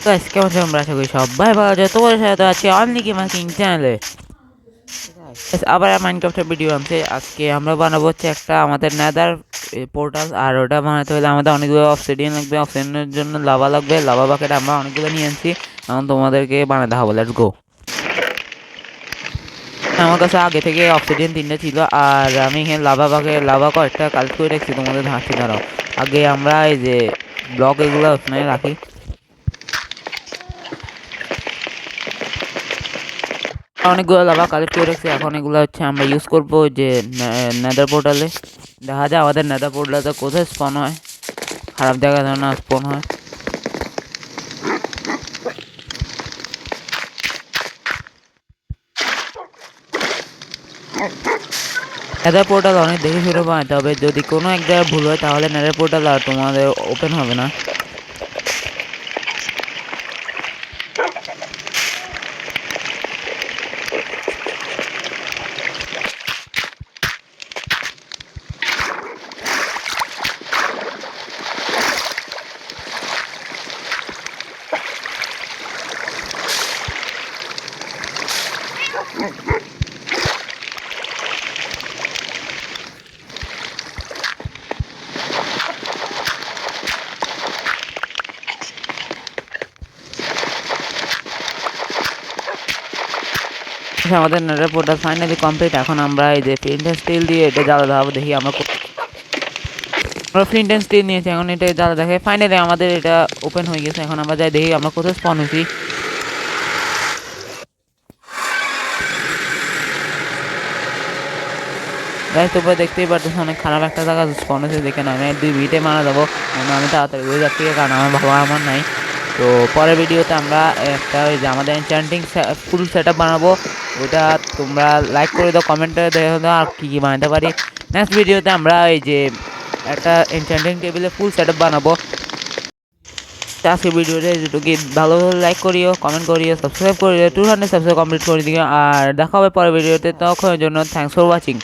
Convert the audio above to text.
তো আজকে আমরা আশা করি সবাই ভালো আছে। তোমার সাথে আছে অনলি মার্কিং চ্যানেলে আবার মাইনক্রাফটের ভিডিও আনছে। আজকে আমরা বানাবো হচ্ছে একটা আমাদের নেদার পোর্টাল, আর ওটা বানাতে হলে আমাদের অনেকগুলো অবসিডিয়ান লাগবে। অবসিডিয়ানের জন্য লাভা লাগবে, লাভা বাকেট আমরা অনেকগুলো নিয়ে আনছি। এখন তোমাদেরকে বানাতে হবে, লেটস গো। আমার কাছে আগে থেকে অবসিডিয়ান 3টা ছিল, আর আমি এখানে লাভা বাকেট লাভা কয়েকটা কালেক্ট করে রাখছি। তোমাদের ধারছি, দাঁড়াও। আগে আমরা এই যে ব্লক এগুলো ওখানে রাখি। অনেকগুলো লাভা কালেক্ট করে রাখছি, এখন এগুলো হচ্ছে আমরা ইউজ করবো যে নেদার পোর্টালে। দেখা যায় আমাদের নেদার পোর্টালে কোথায় স্পন হয়, খারাপ জায়গা ধরনের স্পন হয়। নেদার পোর্টাল অনেক দেখে শুনে বানাতে হবে, যদি কোনো এক জায়গায় ভুল হয় তাহলে নেদার পোর্টাল আর তোমাদের ওপেন হবে না। আমাদের নেদার পোর্টাল ফাইনালি কমপ্লিট। এখন আমরা এই যে ফ্লিন্ট এন্ড স্টিল দিয়ে এটা জ্বালাতে হবে। দেখি আমরা ফ্লিন্ট এন্ড স্টিল নিয়েছি, এখন এটা জ্বালা দেখে। ফাইনালি আমাদের এটা ওপেন হয়ে গেছে। এখন আমরা যাই দেখি আমরা কোথায় স্পন হয়েছি। গাইস তোমরা দেখতেই পারতেছো অনেক খারাপ একটা জায়গা স্পন হয়েছে, দেখে না আমি 2 মিনিটে মারা যাবো। আমি তাড়াতাড়ি হয়ে যাচ্ছি, কারণ আমার বাবা আমার নাই। তো পরের ভিডিওতে আমরা একটা ওই যে আমাদের এনচ্যান্টিং ফুল সেট আপ বানাবো। ওটা তোমরা লাইক করে দাও, কমেন্টে দেখে দাও আর কী কী বানাতে পারি। নেক্সট ভিডিওতে আমরা এই যে একটা এনচ্যান্টিং টেবিলে ফুল সেট আপ বানাবো। আজকের ভিডিওটা যেটুকু ভালো লাইক করিও, কমেন্ট করিও, সাবস্ক্রাইব করিও, 200 সাবস্ক্রাইব কমপ্লিট করে দিও। আর দেখা হবে পরের ভিডিওতে, তখনের জন্য থ্যাংকস ফর ওয়াচিং।